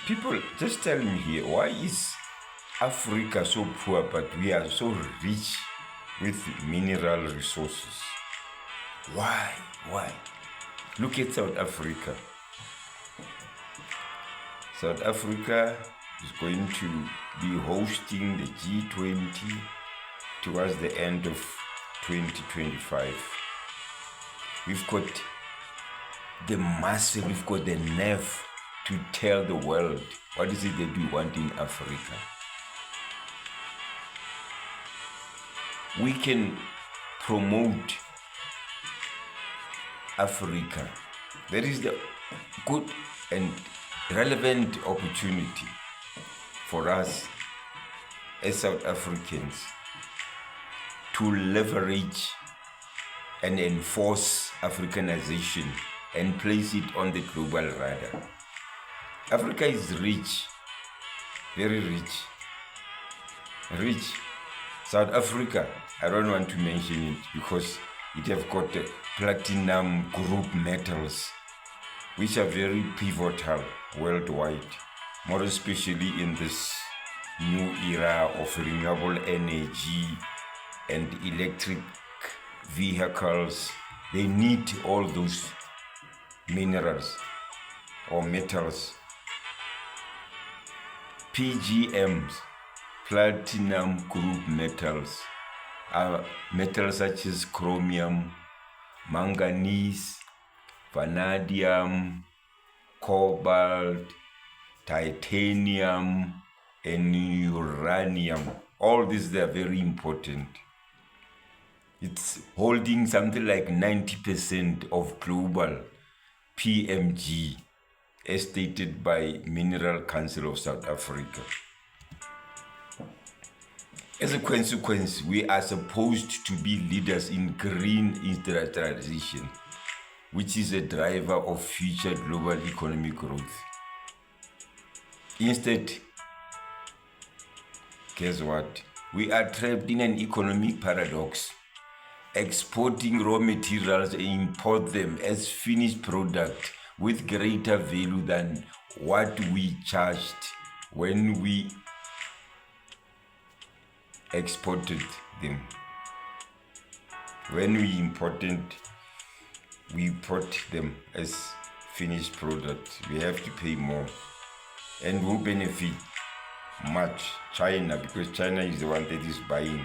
People, just tell me here, why is Africa so poor but we are so rich with mineral resources? Why? Why? Look at South Africa. South Africa is going to be hosting the G20 towards the end of 2025. We've got the muscle, we've got the nerve to tell the world what is it that we want in Africa. We can promote Africa. There is the good and relevant opportunity for us as South Africans to leverage and enforce Africanization and place it on the global radar. Africa is rich, very rich. Rich. South Africa, I don't want to mention it because it have got the platinum group metals, which are very pivotal worldwide, more especially in this new era of renewable energy and electric vehicles. They need all those minerals or metals. PGMs, platinum group metals, are metals such as chromium, manganese, vanadium, cobalt, titanium, and uranium. All these, they are very important. It's holding something like 90% of global PMG, as stated by Mineral Council of South Africa. As a consequence, we are supposed to be leaders in green industrialization, which is a driver of future global economic growth. Instead, guess what? We are trapped in an economic paradox, exporting raw materials and import them as finished product with greater value than what we charged when we exported them. When we import them as finished products, we have to pay more. And who benefit much? China, because China is the one that is buying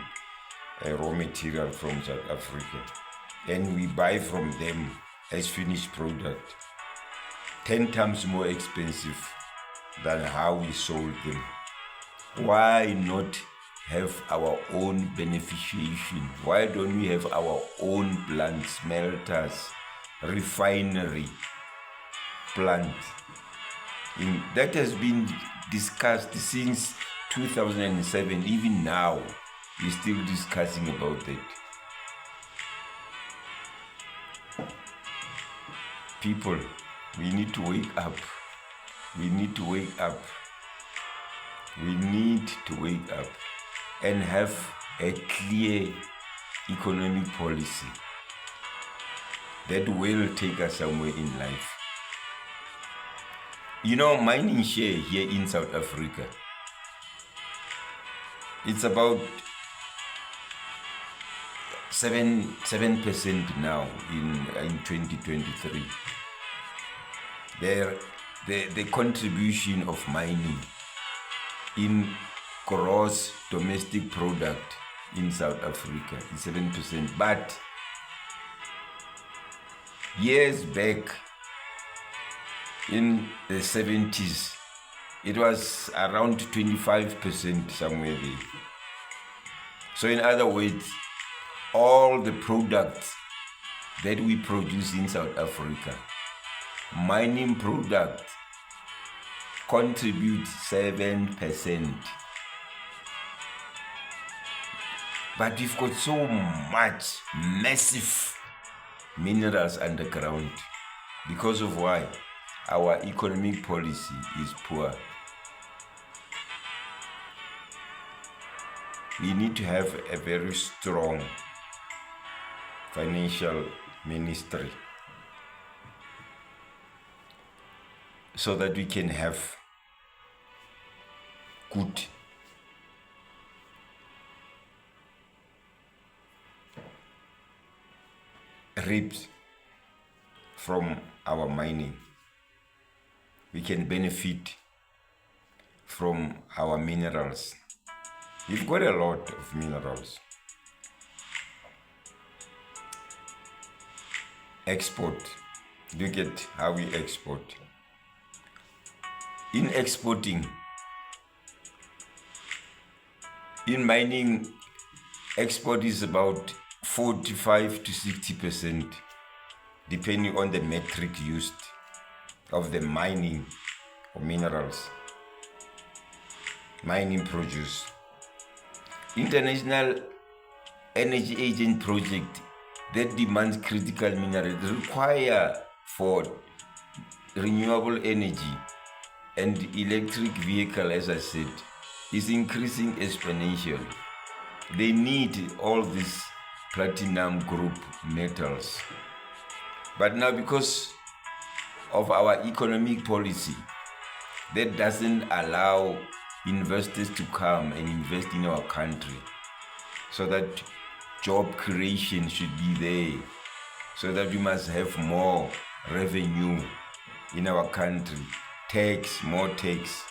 raw material from South Africa. And we buy from them as finished product, 10 times more expensive than how we sold them. Why not have our own beneficiation? Why don't we have our own plant, smelters, refinery plant? That has been discussed since 2007. Even now, we're still discussing about that. People, we need to wake up. We need to wake up. We need to wake up and have a clear economic policy that will take us somewhere in life. You know, mining share here in South Africa, it's about 7% now in 2023. The contribution of mining in gross domestic product in South Africa is 7%. But years back in the 70s, it was around 25%, somewhere there. So in other words, all the products that we produce in South Africa, mining products, contribute 7%. But we've got so much massive minerals underground. Because of why? Our economic policy is poor. We need to have a very strong financial ministry so that we can have good reaped from our mining. We can benefit from our minerals. We've got a lot of minerals. Export. Look at how we export. In exporting, in mining, export is about 45 to 60%, depending on the metric used of the mining of minerals, mining produce. International Energy Agent project that demands critical minerals require for renewable energy and electric vehicle, as I said, is increasing exponentially. They need all these platinum group metals. But now, because of our economic policy that doesn't allow investors to come and invest in our country, so that job creation should be there, so that we must have more revenue in our country, tax, more tax.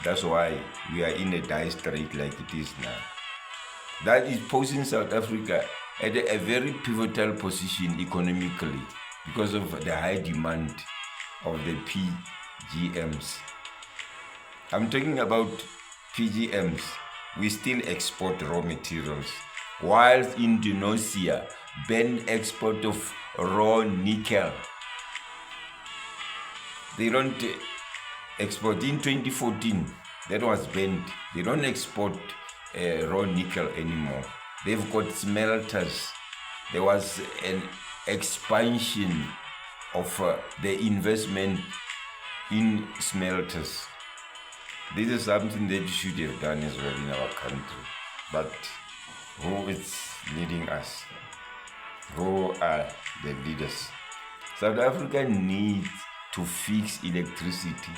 That's why we are in a dire strait like it is now. That is posing South Africa at a very pivotal position economically because of the high demand of the PGMs. I'm talking about PGMs. We still export raw materials, whilst Indonesia banned export of raw nickel. They don't export. In 2014, that was banned. They don't export raw nickel anymore. They've got smelters. There was an expansion of the investment in smelters. This is something that you should have done as well in our country. But who is leading us? Who are the leaders? South Africa needs to fix electricity,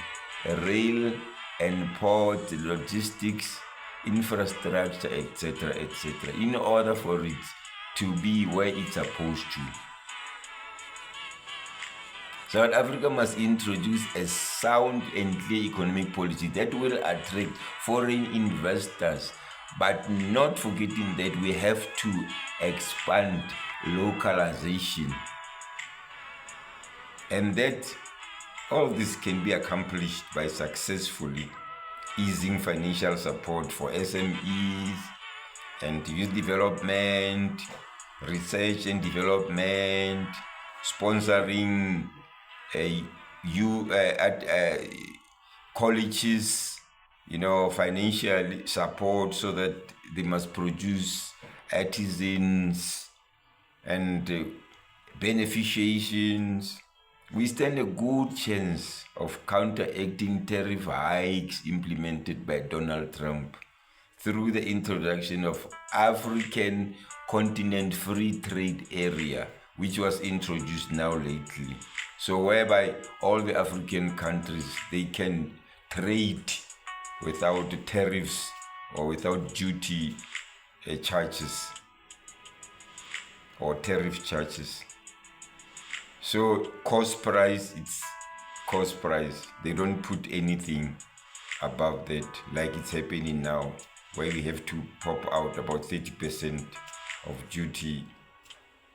rail and port, logistics, infrastructure, etc., in order for it to be where it's supposed to. South Africa must introduce a sound and clear economic policy that will attract foreign investors, but not forgetting that we have to expand localization, and that all this can be accomplished by successfully easing financial support for SMEs and youth development, research and development, sponsoring colleges, financial support so that they must produce artisans and beneficiations. We stand a good chance of counteracting tariff hikes implemented by Donald Trump through the introduction of African Continent Free Trade Area, which was introduced now lately. So whereby all the African countries, they can trade without tariffs or without duty charges or tariff charges. So cost price, it's cost price. They don't put anything above that, like it's happening now, where we have to pop out about 30% of duty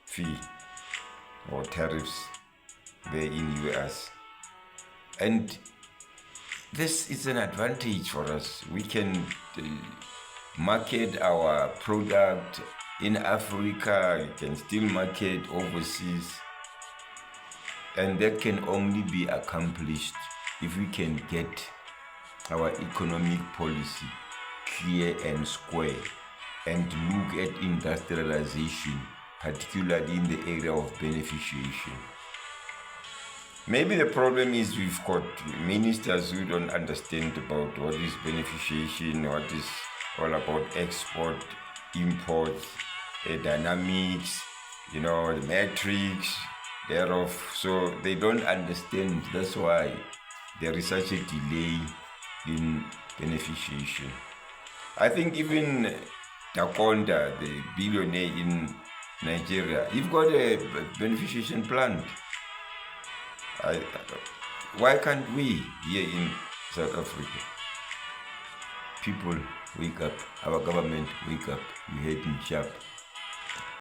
fee or tariffs there in US. And this is an advantage for us. We can market our product in Africa, we can still market overseas. And that can only be accomplished if we can get our economic policy clear and square and look at industrialization, particularly in the area of beneficiation. Maybe the problem is we've got ministers who don't understand about what is beneficiation, what is all about export, import, dynamics, the metrics thereof. So they don't understand. That's why there is such a delay. in beneficiation. I think even Dakonda, the billionaire in Nigeria, you've got a beneficiation plant. Why can't we here in South Africa? People wake up, our government wake up, we hate in sharp.